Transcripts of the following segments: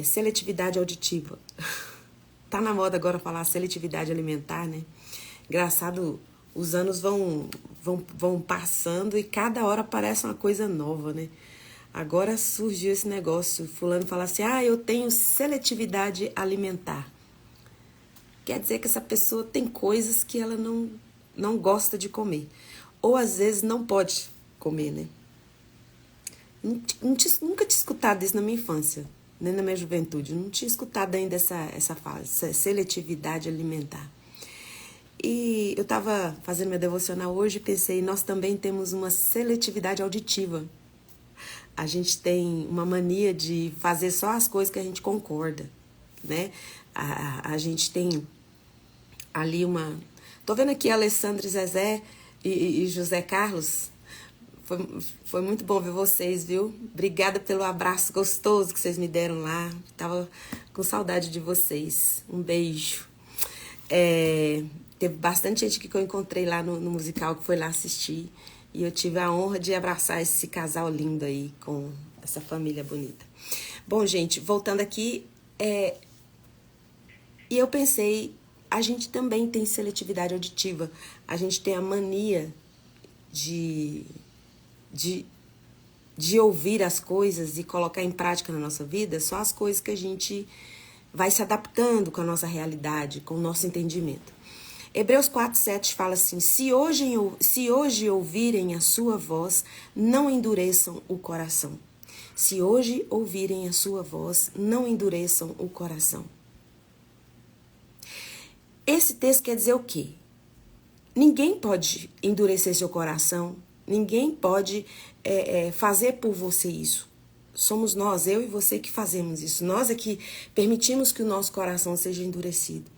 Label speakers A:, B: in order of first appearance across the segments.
A: Seletividade auditiva. Tá na moda agora falar seletividade alimentar, né? Engraçado, os anos vão passando e cada hora aparece uma coisa nova, né? Agora surgiu esse negócio, fulano fala assim, eu tenho seletividade alimentar. Quer dizer que essa pessoa tem coisas que ela não gosta de comer. Ou às vezes não pode comer, né? Nunca tinha escutado isso na minha infância, nem na minha juventude. Não tinha escutado ainda essa fase, essa seletividade alimentar. E eu estava fazendo minha devocional hoje e pensei, nós também temos uma seletividade auditiva. A gente tem uma mania de fazer só as coisas que a gente concorda, né? A gente tem ali uma... Tô vendo aqui a Alessandra Zezé e José Carlos. Foi muito bom ver vocês, viu? Obrigada pelo abraço gostoso que vocês me deram lá. Tava com saudade de vocês. Um beijo. Teve bastante gente que eu encontrei lá no musical que foi lá assistir. E eu tive a honra de abraçar esse casal lindo aí, com essa família bonita. Bom, gente, voltando aqui, e eu pensei, a gente também tem seletividade auditiva. A gente tem a mania de ouvir as coisas e colocar em prática na nossa vida, só as coisas que a gente vai se adaptando com a nossa realidade, com o nosso entendimento. Hebreus 4:7 fala assim, se hoje ouvirem a sua voz, não endureçam o coração. Se hoje ouvirem a sua voz, não endureçam o coração. Esse texto quer dizer o quê? Ninguém pode endurecer seu coração, ninguém pode fazer por você isso. Somos nós, eu e você, que fazemos isso. Nós é que permitimos que o nosso coração seja endurecido.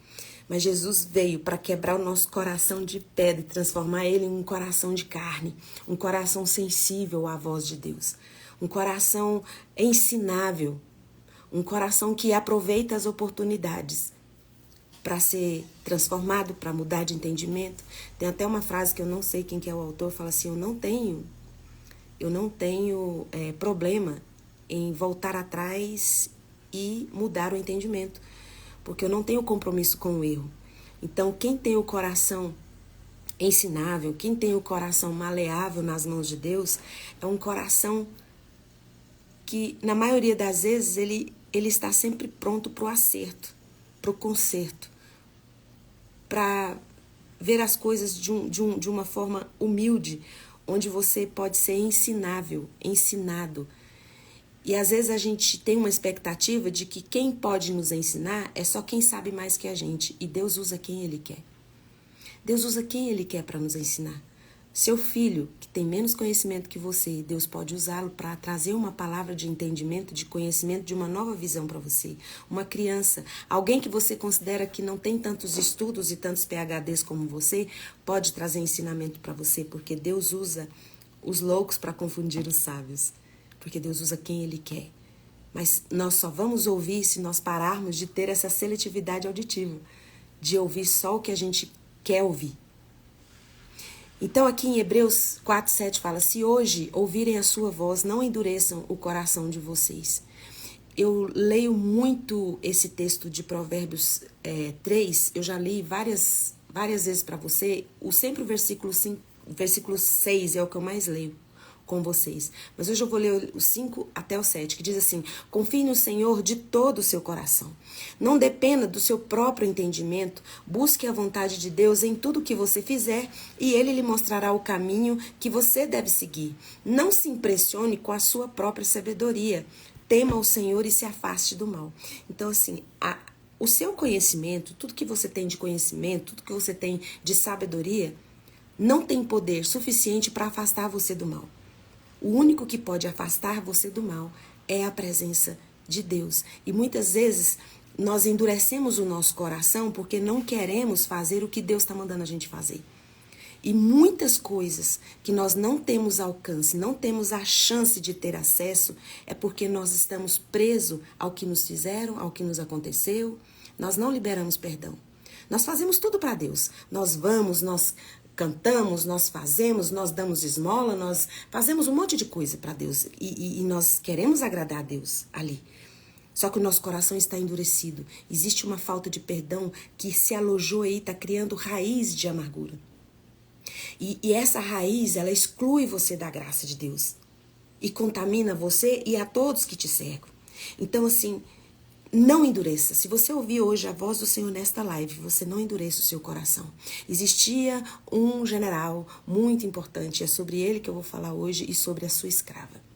A: Mas Jesus veio para quebrar o nosso coração de pedra e transformar ele em um coração de carne, um coração sensível à voz de Deus, um coração ensinável, um coração que aproveita as oportunidades para ser transformado, para mudar de entendimento. Tem até uma frase que eu não sei quem que é o autor, fala assim, eu não tenho problema em voltar atrás e mudar o entendimento, porque eu não tenho compromisso com o erro. Então, quem tem o coração ensinável, quem tem o coração maleável nas mãos de Deus, é um coração que, na maioria das vezes, ele está sempre pronto para o acerto, para o conserto, para ver as coisas de uma forma humilde, onde você pode ser ensinado. E às vezes a gente tem uma expectativa de que quem pode nos ensinar é só quem sabe mais que a gente. E Deus usa quem Ele quer. Deus usa quem Ele quer para nos ensinar. Seu filho, que tem menos conhecimento que você, Deus pode usá-lo para trazer uma palavra de entendimento, de conhecimento, de uma nova visão para você. Uma criança, alguém que você considera que não tem tantos estudos e tantos PhDs como você, pode trazer ensinamento para você, porque Deus usa os loucos para confundir os sábios. Porque Deus usa quem Ele quer. Mas nós só vamos ouvir se nós pararmos de ter essa seletividade auditiva, de ouvir só o que a gente quer ouvir. Então aqui em Hebreus 4:7 fala, se hoje ouvirem a sua voz, não endureçam o coração de vocês. Eu leio muito esse texto de Provérbios 3, eu já li várias vezes para você, sempre o versículo 6 é o que eu mais leio com vocês. Mas hoje eu vou ler o 5 até o 7, que diz assim, confie no Senhor de todo o seu coração. Não dependa do seu próprio entendimento, busque a vontade de Deus em tudo que você fizer e Ele lhe mostrará o caminho que você deve seguir. Não se impressione com a sua própria sabedoria. Tema o Senhor e se afaste do mal. Então, assim, o seu conhecimento, tudo que você tem de conhecimento, tudo que você tem de sabedoria, não tem poder suficiente para afastar você do mal. O único que pode afastar você do mal é a presença de Deus. E muitas vezes nós endurecemos o nosso coração porque não queremos fazer o que Deus está mandando a gente fazer. E muitas coisas que nós não temos alcance, não temos a chance de ter acesso, é porque nós estamos presos ao que nos fizeram, ao que nos aconteceu. Nós não liberamos perdão. Nós fazemos tudo para Deus. Nós vamos, nós cantamos, nós fazemos, nós damos esmola, nós fazemos um monte de coisa para Deus. E nós queremos agradar a Deus ali. Só que o nosso coração está endurecido. Existe uma falta de perdão que se alojou aí, está criando raiz de amargura. E essa raiz, ela exclui você da graça de Deus. E contamina você e a todos que te cercam. Então, assim, não endureça. Se você ouvir hoje a voz do Senhor nesta live, você não endureça o seu coração. Existia um general muito importante, é sobre ele que eu vou falar hoje e sobre a sua escrava.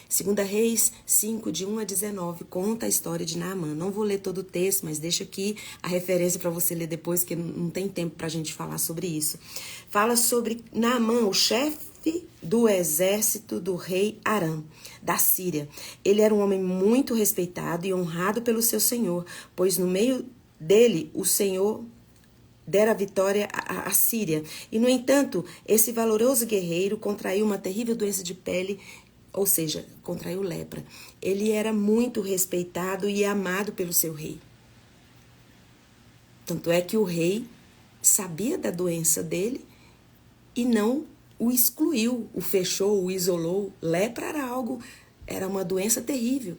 A: 2 Reis 5, de 1 a 19, conta a história de Naamã. Não vou ler todo o texto, mas deixo aqui a referência para você ler depois, que não tem tempo para a gente falar sobre isso. Fala sobre Naamã, o chefe do exército do rei Aram, da Síria. Ele era um homem muito respeitado e honrado pelo seu senhor, pois no meio dele o Senhor dera vitória à Síria. E, no entanto, esse valoroso guerreiro contraiu uma terrível doença de pele, ou seja, contraiu lepra. Ele era muito respeitado e amado pelo seu rei. Tanto é que o rei sabia da doença dele e não o excluiu, o fechou, o isolou. Lepra era uma doença terrível.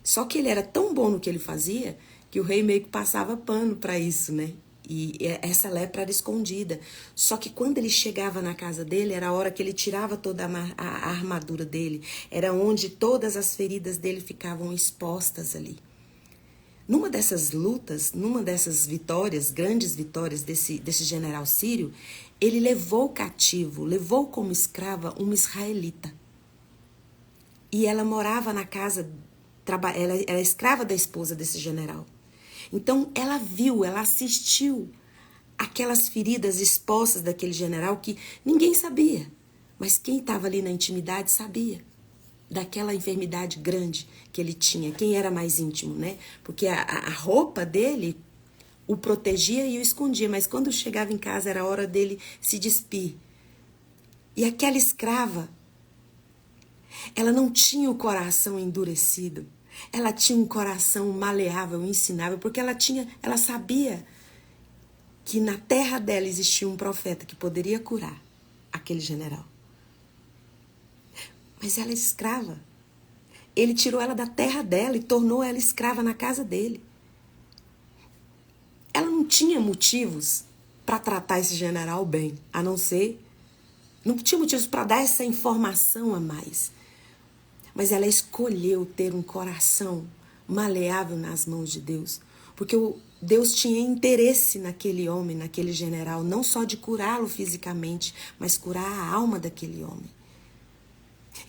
A: Só que ele era tão bom no que ele fazia que o rei meio que passava pano para isso, né? E essa lepra era escondida. Só que quando ele chegava na casa dele, era a hora que ele tirava toda a armadura dele. Era onde todas as feridas dele ficavam expostas ali. Numa dessas lutas, numa dessas vitórias, grandes vitórias desse general sírio, ele levou cativo, levou como escrava uma israelita. E ela morava na casa, ela era escrava da esposa desse general. Então, ela viu, ela assistiu aquelas feridas expostas daquele general que ninguém sabia. Mas quem estava ali na intimidade sabia daquela enfermidade grande que ele tinha. Quem era mais íntimo, né? Porque a roupa dele o protegia e o escondia. Mas quando chegava em casa era a hora dele se despir. E aquela escrava, ela não tinha o coração endurecido. Ela tinha um coração maleável, ensinável, porque ela sabia que na terra dela existia um profeta que poderia curar aquele general. Mas ela é escrava. Ele tirou ela da terra dela e tornou ela escrava na casa dele. Ela não tinha motivos para tratar esse general bem, a não ser... Não tinha motivos para dar essa informação a mais. Mas ela escolheu ter um coração maleável nas mãos de Deus. Porque Deus tinha interesse naquele homem, naquele general, não só de curá-lo fisicamente, mas curar a alma daquele homem.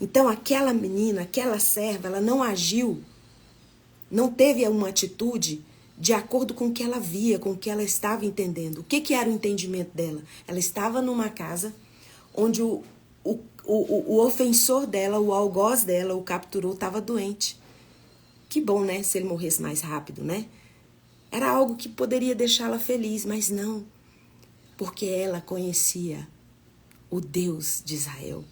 A: Então aquela menina, aquela serva, ela não agiu, não teve uma atitude de acordo com o que ela via, com o que ela estava entendendo. O que era o entendimento dela? Ela estava numa casa onde o ofensor dela, o algoz dela, o capturou, estava doente. Que bom, né? Se ele morresse mais rápido, né? Era algo que poderia deixá-la feliz, mas não. Porque ela conhecia o Deus de Israel.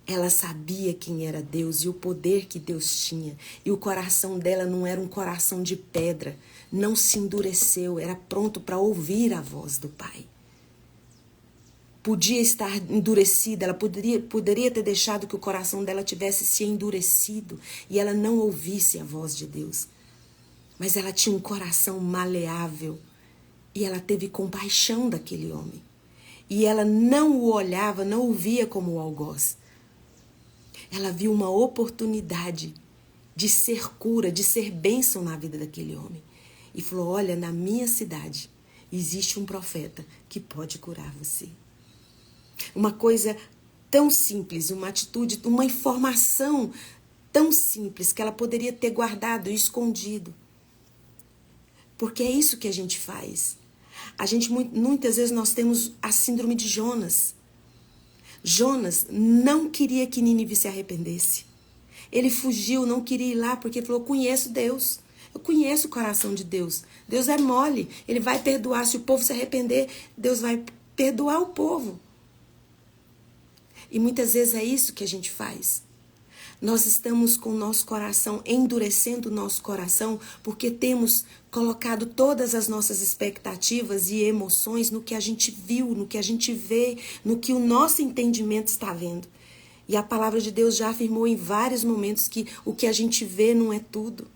A: Ela sabia quem era Deus e o poder que Deus tinha. E o coração dela não era um coração de pedra. Não se endureceu, era pronto para ouvir a voz do Pai. Podia estar endurecida, ela poderia ter deixado que o coração dela tivesse se endurecido e ela não ouvisse a voz de Deus. Mas ela tinha um coração maleável e ela teve compaixão daquele homem. E ela não o olhava, não o via como o algoz. Ela viu uma oportunidade de ser cura, de ser bênção na vida daquele homem. E falou, olha, na minha cidade existe um profeta que pode curar você. Uma coisa tão simples, uma atitude, uma informação tão simples que ela poderia ter guardado e escondido. Porque é isso que a gente faz. Muitas vezes nós temos a síndrome de Jonas. Jonas não queria que Nínive se arrependesse. Ele fugiu, não queria ir lá porque falou, conheço Deus. Eu conheço o coração de Deus. Deus é mole, ele vai perdoar. Se o povo se arrepender, Deus vai perdoar o povo. E muitas vezes é isso que a gente faz. Nós estamos com o nosso coração, endurecendo o nosso coração, porque temos colocado todas as nossas expectativas e emoções no que a gente viu, no que a gente vê, no que o nosso entendimento está vendo. E a palavra de Deus já afirmou em vários momentos que o que a gente vê não é tudo.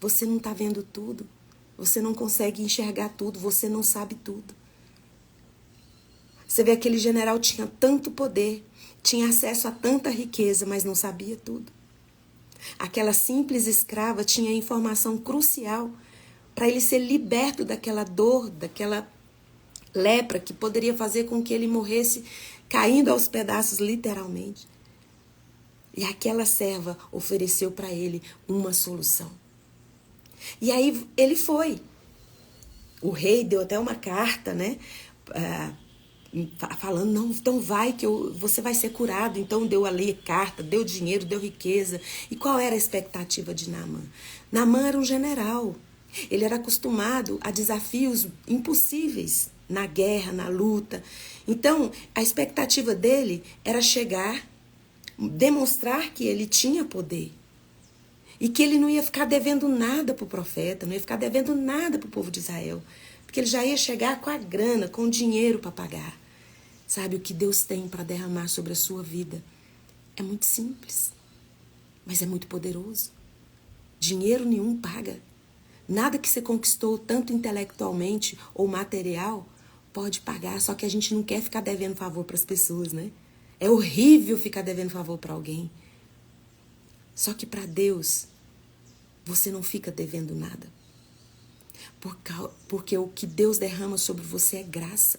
A: Você não está vendo tudo. Você não consegue enxergar tudo. Você não sabe tudo. Você vê, aquele general tinha tanto poder, tinha acesso a tanta riqueza, mas não sabia tudo. Aquela simples escrava tinha informação crucial para ele ser liberto daquela dor, daquela lepra que poderia fazer com que ele morresse caindo aos pedaços, literalmente. E aquela serva ofereceu para ele uma solução. E aí ele foi. O rei deu até uma carta, né? Falando, não, então vai que você vai ser curado. Então deu ali carta, deu dinheiro, deu riqueza. E qual era a expectativa de Naamã? Naamã era um general. Ele era acostumado a desafios impossíveis na guerra, na luta. Então, a expectativa dele era chegar, demonstrar que ele tinha poder. E que ele não ia ficar devendo nada para o profeta, não ia ficar devendo nada para o povo de Israel. Porque ele já ia chegar com a grana, com o dinheiro para pagar. Sabe, o que Deus tem para derramar sobre a sua vida é muito simples, mas é muito poderoso. Dinheiro nenhum paga. Nada que você conquistou, tanto intelectualmente ou material, pode pagar. Só que a gente não quer ficar devendo favor para as pessoas, né? É horrível ficar devendo favor para alguém. Só que para Deus, você não fica devendo nada. Porque o que Deus derrama sobre você é graça.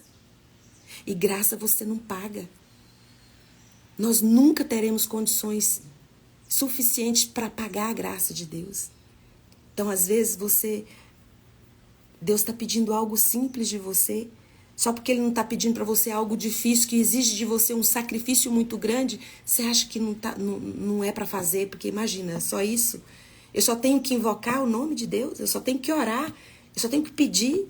A: E graça você não paga. Nós nunca teremos condições suficientes para pagar a graça de Deus. Então, às vezes, Deus está pedindo algo simples de você, só porque Ele não está pedindo para você algo difícil, que exige de você um sacrifício muito grande, você acha que não é para fazer, porque imagina, só isso. Eu só tenho que invocar o nome de Deus, eu só tenho que orar, eu só tenho que pedir.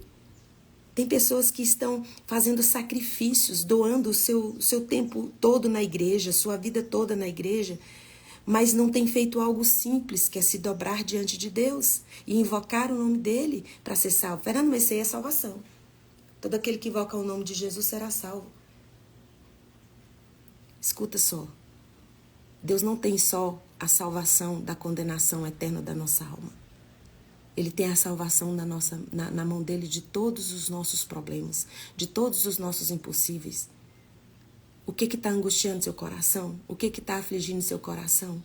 A: Tem pessoas que estão fazendo sacrifícios, doando o seu tempo todo na igreja, sua vida toda na igreja, mas não tem feito algo simples, que é se dobrar diante de Deus e invocar o nome dele para ser salvo. Fernando, mas isso aí é salvação. Todo aquele que invoca o nome de Jesus será salvo. Escuta só. Deus não tem só a salvação da condenação eterna da nossa alma. Ele tem a salvação na mão dele de todos os nossos problemas, de todos os nossos impossíveis. O que está angustiando seu coração? O que está afligindo seu coração?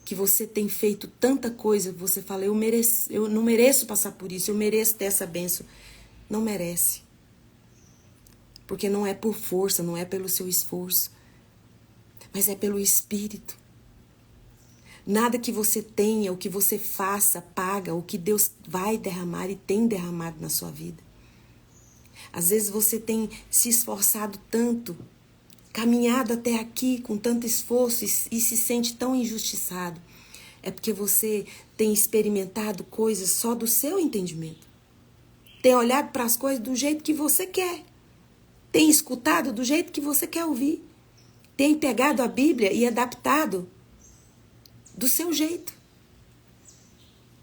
A: Que você tem feito tanta coisa, você fala, eu não mereço passar por isso, eu mereço ter essa bênção. Não merece. Porque não é por força, não é pelo seu esforço, mas é pelo Espírito. Nada que você tenha, o que você faça, paga o que Deus vai derramar e tem derramado na sua vida. Às vezes você tem se esforçado tanto, caminhado até aqui com tanto esforço e se sente tão injustiçado. É porque você tem experimentado coisas só do seu entendimento. Tem olhado para as coisas do jeito que você quer. Tem escutado do jeito que você quer ouvir. Tem pegado a Bíblia e adaptado do seu jeito.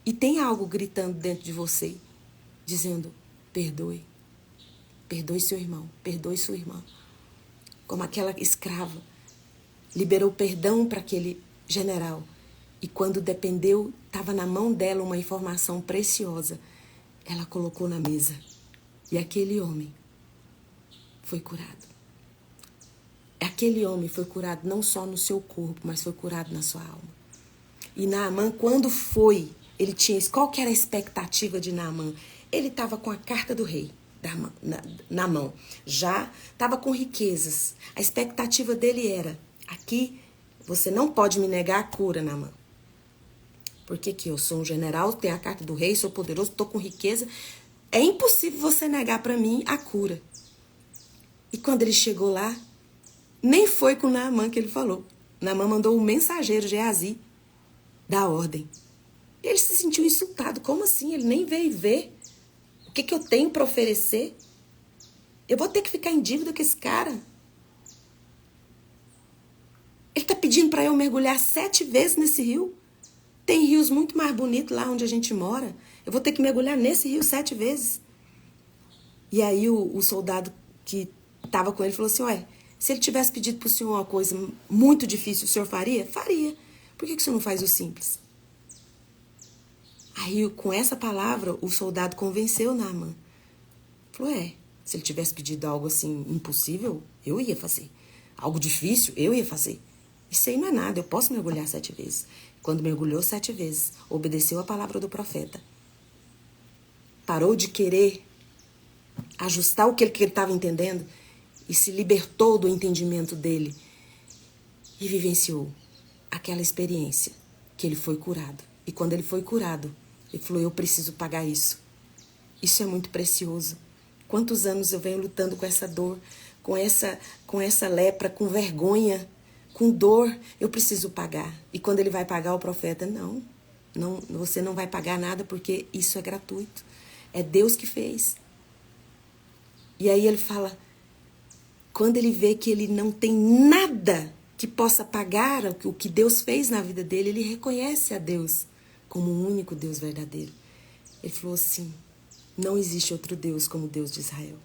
A: E tem algo gritando dentro de você, dizendo, perdoe. Perdoe seu irmão, perdoe sua irmã. Como aquela escrava liberou perdão para aquele general. E quando dependeu, estava na mão dela uma informação preciosa. Ela colocou na mesa. E aquele homem foi curado. Aquele homem foi curado não só no seu corpo, mas foi curado na sua alma. E Naamã, quando foi, ele tinha isso. Qual que era a expectativa de Naamã? Ele estava com a carta do rei na mão. Já estava com riquezas. A expectativa dele era, aqui você não pode me negar a cura, Naamã. Porque que eu sou um general, tenho a carta do rei, sou poderoso, estou com riqueza. É impossível você negar para mim a cura. E quando ele chegou lá, nem foi com Naamã que ele falou. Naamã mandou um mensageiro, Geazi, da ordem. Ele se sentiu insultado. Como assim? Ele nem veio ver o que eu tenho para oferecer. Eu vou ter que ficar em dívida com esse cara. Ele está pedindo para eu mergulhar 7 vezes nesse rio. Tem rios muito mais bonitos lá onde a gente mora. Eu vou ter que mergulhar nesse rio 7 vezes. E aí o soldado que estava com ele falou assim, ué, se ele tivesse pedido para o senhor uma coisa muito difícil, o senhor faria? Faria. Por que o senhor não faz o simples? Aí, com essa palavra, o soldado convenceu Naamã. Falou, se ele tivesse pedido algo assim impossível, eu ia fazer. Algo difícil, eu ia fazer. Isso aí não é nada, eu posso mergulhar 7 vezes. Quando mergulhou 7 vezes, obedeceu a palavra do profeta. Parou de querer ajustar o que ele estava entendendo e se libertou do entendimento dele e vivenciou aquela experiência que ele foi curado. E quando ele foi curado, ele falou, eu preciso pagar isso. Isso é muito precioso. Quantos anos eu venho lutando com essa dor, com essa lepra, com vergonha, com dor, eu preciso pagar. E quando ele vai pagar, o profeta, não, você não vai pagar nada porque isso é gratuito. É Deus que fez. E aí ele fala, quando ele vê que ele não tem nada que possa pagar o que Deus fez na vida dele, ele reconhece a Deus como o único Deus verdadeiro. Ele falou assim, não existe outro Deus como o Deus de Israel.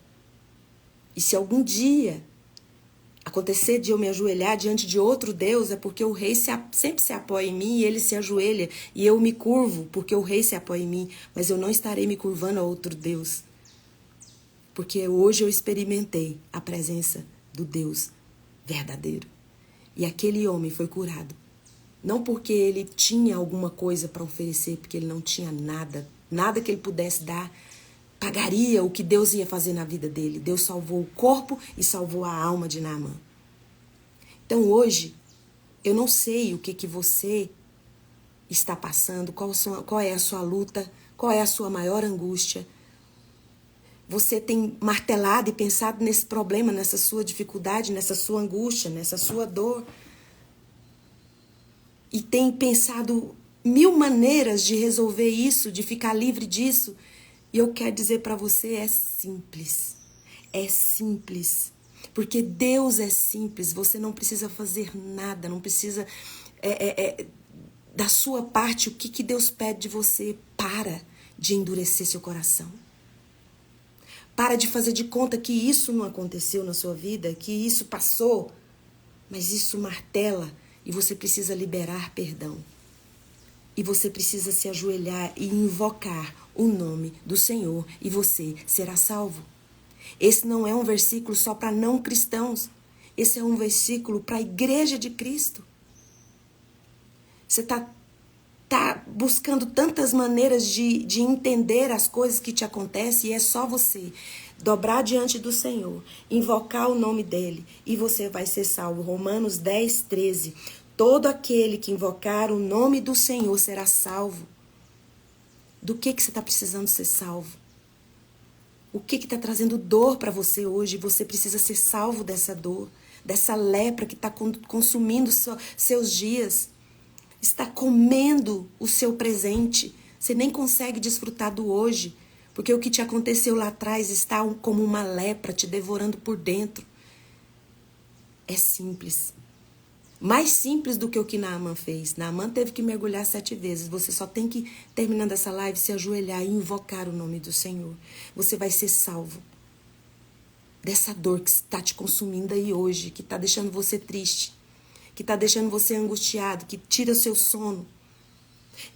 A: E se algum dia acontecer de eu me ajoelhar diante de outro Deus, é porque o rei sempre se apoia em mim e ele se ajoelha. E eu me curvo porque o rei se apoia em mim. Mas eu não estarei me curvando a outro Deus. Porque hoje eu experimentei a presença do Deus verdadeiro. E aquele homem foi curado. Não porque ele tinha alguma coisa para oferecer, porque ele não tinha nada. Nada que ele pudesse dar pagaria o que Deus ia fazer na vida dele. Deus salvou o corpo e salvou a alma de Naamã. Então hoje, eu não sei o que você está passando, qual é a sua luta, qual é a sua maior angústia. Você tem martelado e pensado nesse problema, nessa sua dificuldade, nessa sua angústia, nessa sua dor. E tem pensado 1000 maneiras de resolver isso, de ficar livre disso. E eu quero dizer para você, é simples. É simples. Porque Deus é simples, você não precisa fazer nada, não precisa da sua parte, o que Deus pede de você? Para de endurecer seu coração. Para de fazer de conta que isso não aconteceu na sua vida, que isso passou, mas isso martela e você precisa liberar perdão. E você precisa se ajoelhar e invocar o nome do Senhor e você será salvo. Esse não é um versículo só para não cristãos. Esse é um versículo para a igreja de Cristo. Você está buscando tantas maneiras de entender as coisas que te acontecem e é só você dobrar diante do Senhor, invocar o nome dele e você vai ser salvo. Romanos 10, 13. Todo aquele que invocar o nome do Senhor será salvo. Do que você está precisando ser salvo? O que está trazendo dor para você hoje? Você precisa ser salvo dessa dor, dessa lepra que está consumindo seus dias. Está comendo o seu presente. Você nem consegue desfrutar do hoje, porque o que te aconteceu lá atrás está como uma lepra te devorando por dentro. É simples. Mais simples do que o que Naamã fez. Naamã teve que mergulhar 7 vezes. Você só tem que, terminando essa live, se ajoelhar e invocar o nome do Senhor. Você vai ser salvo dessa dor que está te consumindo aí hoje, que está deixando você triste, que está deixando você angustiado, que tira o seu sono.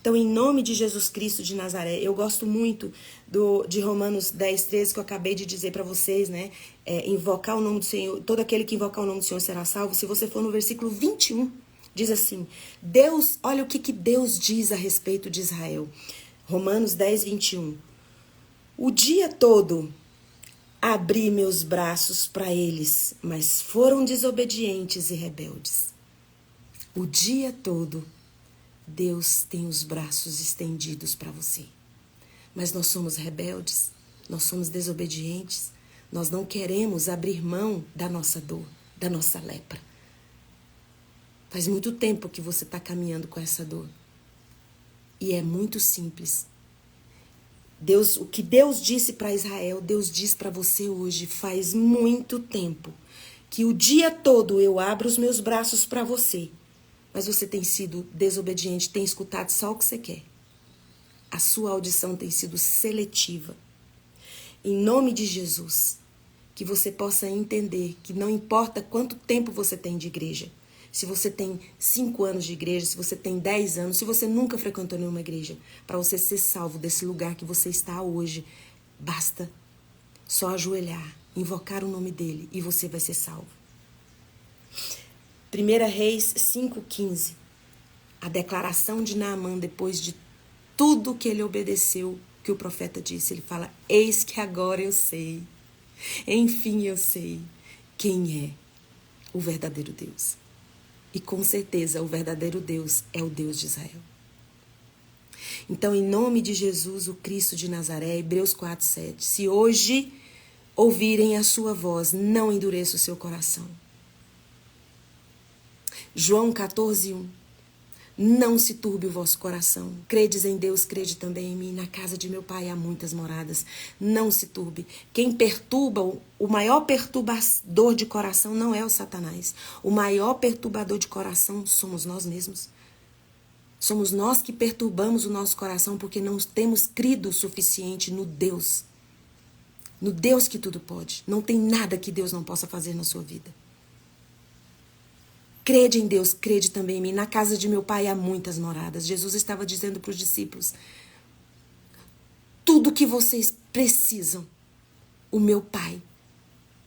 A: Então, em nome de Jesus Cristo de Nazaré, eu gosto muito de Romanos 10, 13, que eu acabei de dizer para vocês, né? Invocar o nome do Senhor, todo aquele que invocar o nome do Senhor será salvo. Se você for no versículo 21, diz assim, Deus, olha o que Deus diz a respeito de Israel. Romanos 10, 21. O dia todo abri meus braços para eles, mas foram desobedientes e rebeldes. O dia todo, Deus tem os braços estendidos para você. Mas nós somos rebeldes, nós somos desobedientes, nós não queremos abrir mão da nossa dor, da nossa lepra. Faz muito tempo que você está caminhando com essa dor. E é muito simples. O que Deus disse para Israel, Deus diz para você hoje, faz muito tempo que o dia todo eu abro os meus braços para você, mas você tem sido desobediente, tem escutado só o que você quer. A sua audição tem sido seletiva. Em nome de Jesus, que você possa entender que não importa quanto tempo você tem de igreja, se você tem 5 anos de igreja, se você tem 10 anos, se você nunca frequentou nenhuma igreja, para você ser salvo desse lugar que você está hoje, basta só ajoelhar, invocar o nome dele e você vai ser salvo. 1 Reis 5,15. A declaração de Naamã depois de tudo que ele obedeceu, que o profeta disse. Ele fala, eis que agora eu sei, enfim eu sei quem é o verdadeiro Deus. E com certeza o verdadeiro Deus é o Deus de Israel. Então, em nome de Jesus, o Cristo de Nazaré, Hebreus 4,7. Se hoje ouvirem a sua voz, não endureça o seu coração. João 14,1. Não se turbe o vosso coração. Credes em Deus, crede também em mim. Na casa de meu pai há muitas moradas. Não se turbe. Quem perturba, o maior perturbador de coração não é o Satanás. O maior perturbador de coração somos nós mesmos. Somos nós que perturbamos o nosso coração porque não temos crido o suficiente no Deus. No Deus que tudo pode. Não tem nada que Deus não possa fazer na sua vida. Crede em Deus, crede também em mim. Na casa de meu pai há muitas moradas. Jesus estava dizendo para os discípulos, tudo que vocês precisam, o meu pai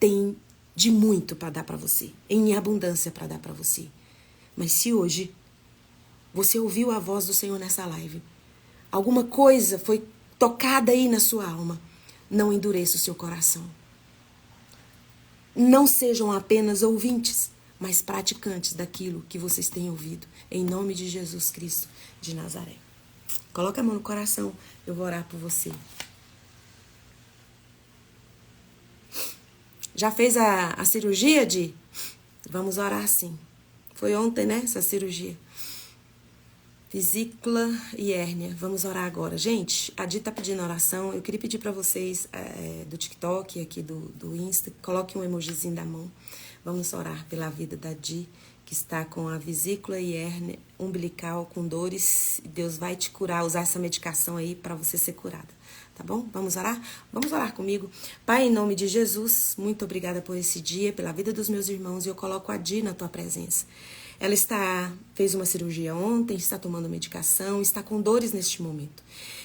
A: tem de muito para dar para você, em abundância para dar para você. Mas se hoje você ouviu a voz do Senhor nessa live, alguma coisa foi tocada aí na sua alma, não endureça o seu coração. Não sejam apenas ouvintes, mas praticantes daquilo que vocês têm ouvido. Em nome de Jesus Cristo de Nazaré. Coloca a mão no coração, eu vou orar por você. Já fez a cirurgia, Di? Vamos orar sim. Foi ontem, né, essa cirurgia. Vesícula e hérnia. Vamos orar agora. Gente, a Di tá pedindo oração. Eu queria pedir para vocês do TikTok, aqui do Insta, coloque um emojizinho da mão. Vamos orar pela vida da Di, que está com a vesícula e hérnia umbilical com dores. Deus vai te curar, usar essa medicação aí para você ser curada. Tá bom? Vamos orar? Vamos orar comigo. Pai, em nome de Jesus, muito obrigada por esse dia, pela vida dos meus irmãos, e eu coloco a Di na tua presença. Ela fez uma cirurgia ontem, está tomando medicação, está com dores neste momento.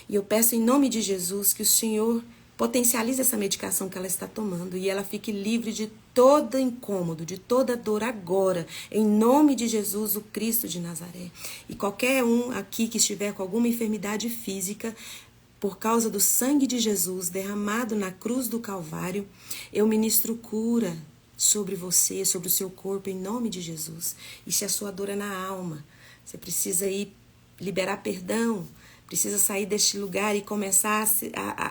A: E eu peço em nome de Jesus que o Senhor potencialize essa medicação que ela está tomando e ela fique livre de todo incômodo, de toda dor agora, em nome de Jesus, o Cristo de Nazaré. E qualquer um aqui que estiver com alguma enfermidade física, por causa do sangue de Jesus derramado na cruz do Calvário, eu ministro cura sobre você, sobre o seu corpo, em nome de Jesus. E se a sua dor é na alma, você precisa ir liberar perdão, precisa sair deste lugar e começar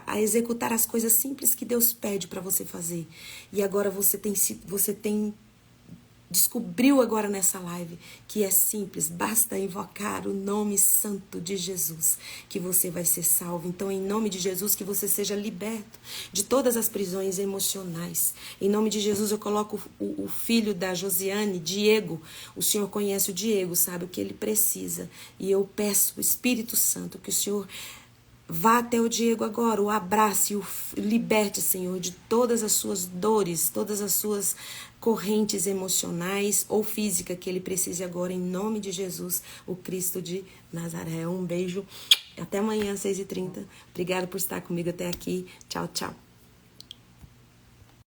A: a executar as coisas simples que Deus pede para você fazer. E agora você descobriu agora nessa live que é simples, basta invocar o nome santo de Jesus, que você vai ser salvo. Então, em nome de Jesus, que você seja liberto de todas as prisões emocionais. Em nome de Jesus, eu coloco o filho da Josiane, Diego. O Senhor conhece o Diego, sabe o que ele precisa. E eu peço, o Espírito Santo, que o Senhor vá até o Diego agora, o abrace e o liberte, Senhor, de todas as suas dores, todas as suas correntes emocionais ou físicas que ele precise agora, em nome de Jesus, o Cristo de Nazaré. Um beijo, até amanhã, 6h30. Obrigada por estar comigo até aqui. Tchau, tchau.